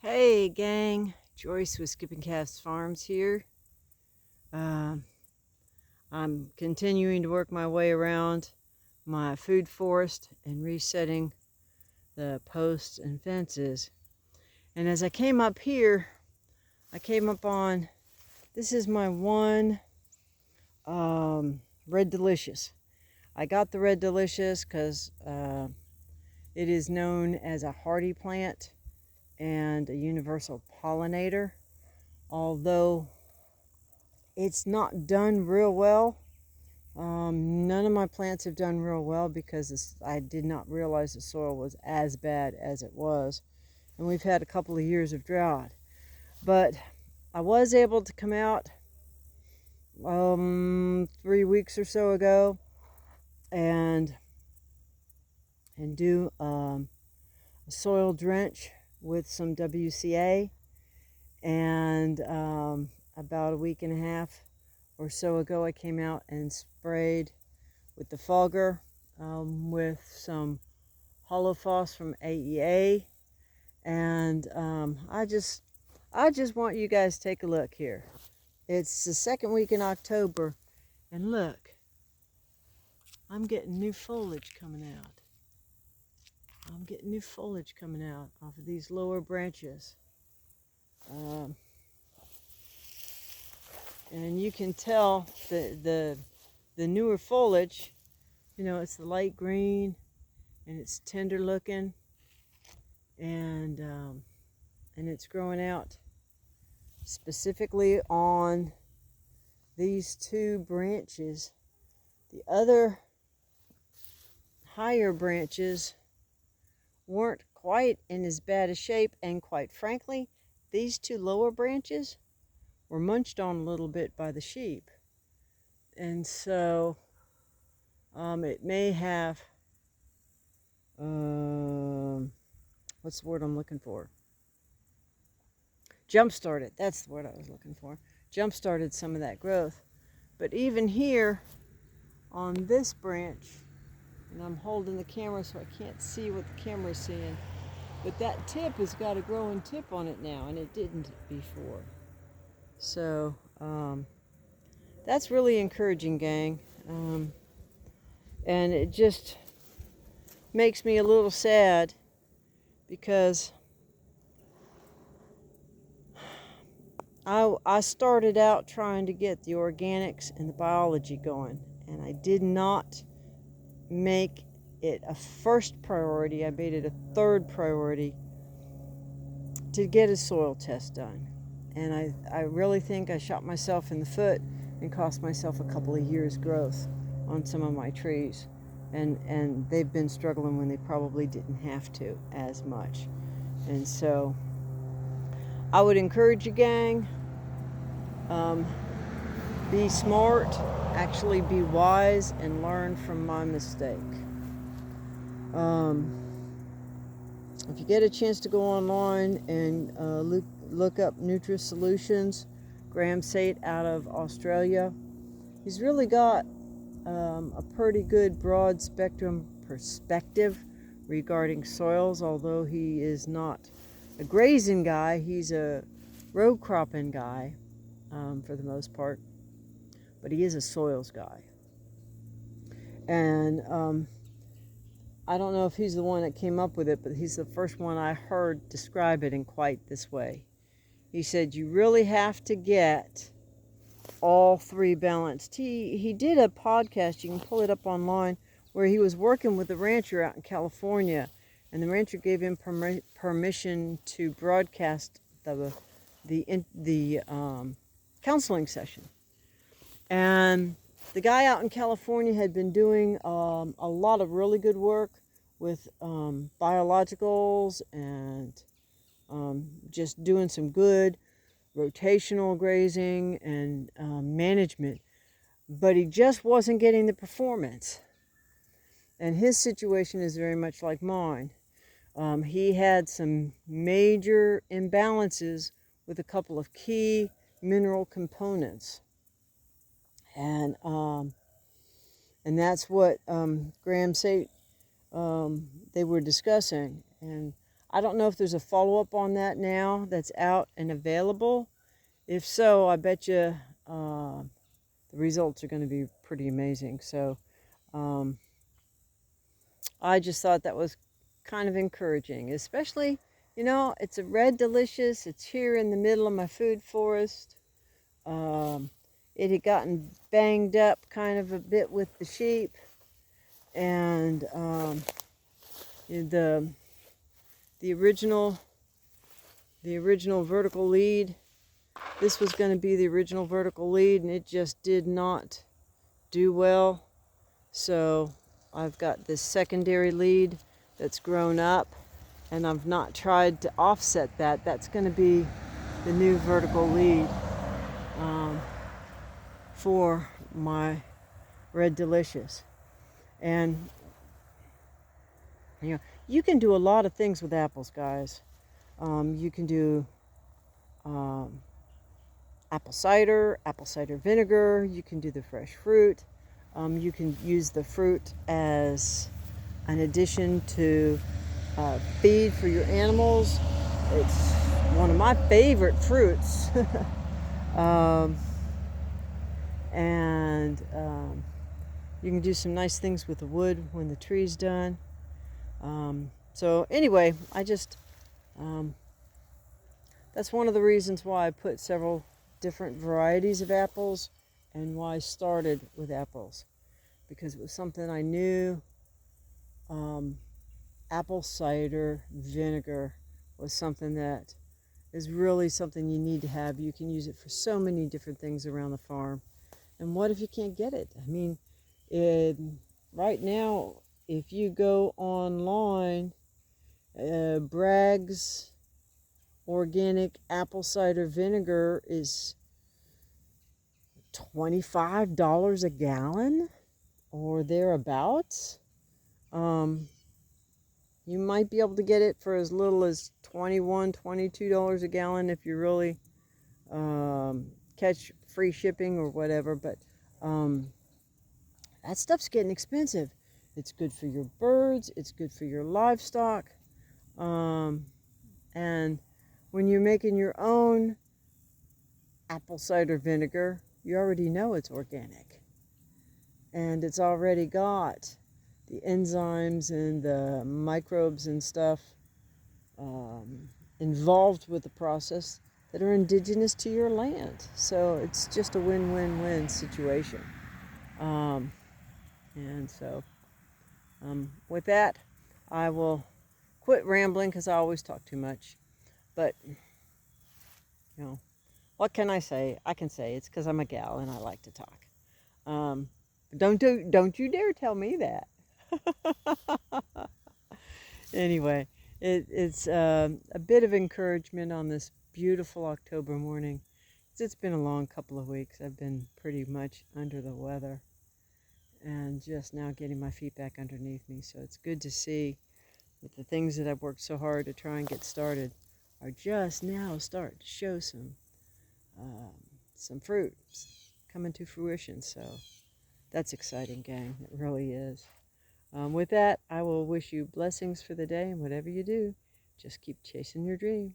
Hey gang, Joyce with Skipping Calves Farms here. I'm continuing to work my way around my food forest and resetting the posts and fences. And as I came up here, I came up on, this is my one Red Delicious. I got the Red Delicious because it is known as a hardy plant and a universal pollinator, although it's not done real well. None of my plants have done real well because I did not realize the soil was as bad as it was, and we've had a couple of years of drought. But I was able to come out 3 weeks or so ago and do a soil drench with some WCA, and about a week and a half or so ago I came out and sprayed with the Fogger with some hollow phos from AEA, and I just want you guys to take a look here. It's the second week in October, and look, I'm getting new foliage coming out. I'm getting new foliage coming out off of these lower branches. And you can tell the newer foliage, you know, it's the light green and it's tender looking, and it's growing out specifically on these two branches. The other higher branches weren't quite in as bad a shape, and quite frankly, these two lower branches were munched on a little bit by the sheep, and so it may have what's the word I'm looking for? Jump-started. That's the word I was looking for. Jump-started some of that growth. But even here on this branch, and I'm holding the camera so I can't see what the camera's seeing, but that tip has got a growing tip on it now, and it didn't before. So that's really encouraging, gang. And it just makes me a little sad because I started out trying to get the organics and the biology going, and I did not make it a first priority. I made it a third priority to get a soil test done. And I really think I shot myself in the foot and cost myself a couple of years' growth on some of my trees. And they've been struggling when they probably didn't have to as much. And so I would encourage you, gang, be smart, actually be wise, and learn from my mistake. If you get a chance to go online and look up Nutri-Solutions, Graham Sate out of Australia, he's really got a pretty good broad spectrum perspective regarding soils. Although he is not a grazing guy, he's a row cropping guy for the most part, but he is a soils guy. And I don't know if he's the one that came up with it, but he's the first one I heard describe it in quite this way. He said you really have to get all three balanced. He did a podcast, you can pull it up online, where he was working with a rancher out in California, and the rancher gave him permission to broadcast the counseling session. And the guy out in California had been doing a lot of really good work with biologicals and just doing some good rotational grazing and management, but he just wasn't getting the performance. And his situation is very much like mine. He had some major imbalances with a couple of key mineral components. And that's what Graham Sate, they were discussing. And I don't know if there's a follow-up on that now that's out and available. If so, I bet you the results are going to be pretty amazing. So I just thought that was kind of encouraging, especially, you know, it's a red delicious. It's here in the middle of my food forest. It had gotten banged up kind of a bit with the sheep, and the original vertical lead. This was going to be the original vertical lead, and it just did not do well. So I've got this secondary lead that's grown up, and I've not tried to offset that. That's going to be the new vertical lead for my Red Delicious. And you know, you can do a lot of things with apples, guys. You can do apple cider vinegar. You can do the fresh fruit. You can use the fruit as an addition to feed for your animals. It's one of my favorite fruits. And you can do some nice things with the wood when the tree's done. So anyway, I just that's one of the reasons why I put several different varieties of apples, and why I started with apples, because it was something I knew. Apple cider vinegar was something that is really something you need to have. You can use it for so many different things around the farm. And what if you can't get it? I mean, right now, if you go online, Bragg's organic apple cider vinegar is $25 a gallon or thereabouts. You might be able to get it for as little as $21, $22 a gallon if you really catch free shipping or whatever. But that stuff's getting expensive. It's good for your birds. It's good for your livestock. And when you're making your own apple cider vinegar, you already know it's organic. And it's already got the enzymes and the microbes and stuff involved with the process that are indigenous to your land. So it's just a win-win-win situation. And so with that, I will quit rambling because I always talk too much. But, you know, what can I say? I can say it's because I'm a gal and I like to talk. Don't you dare tell me that. Anyway, it's a bit of encouragement on this beautiful October morning. It's been a long couple of weeks. I've been pretty much under the weather and just now getting my feet back underneath me. So it's good to see that the things that I've worked so hard to try and get started are just now starting to show some fruit coming to fruition. So that's exciting, gang. It really is. With that, I will wish you blessings for the day, and whatever you do, just keep chasing your dream.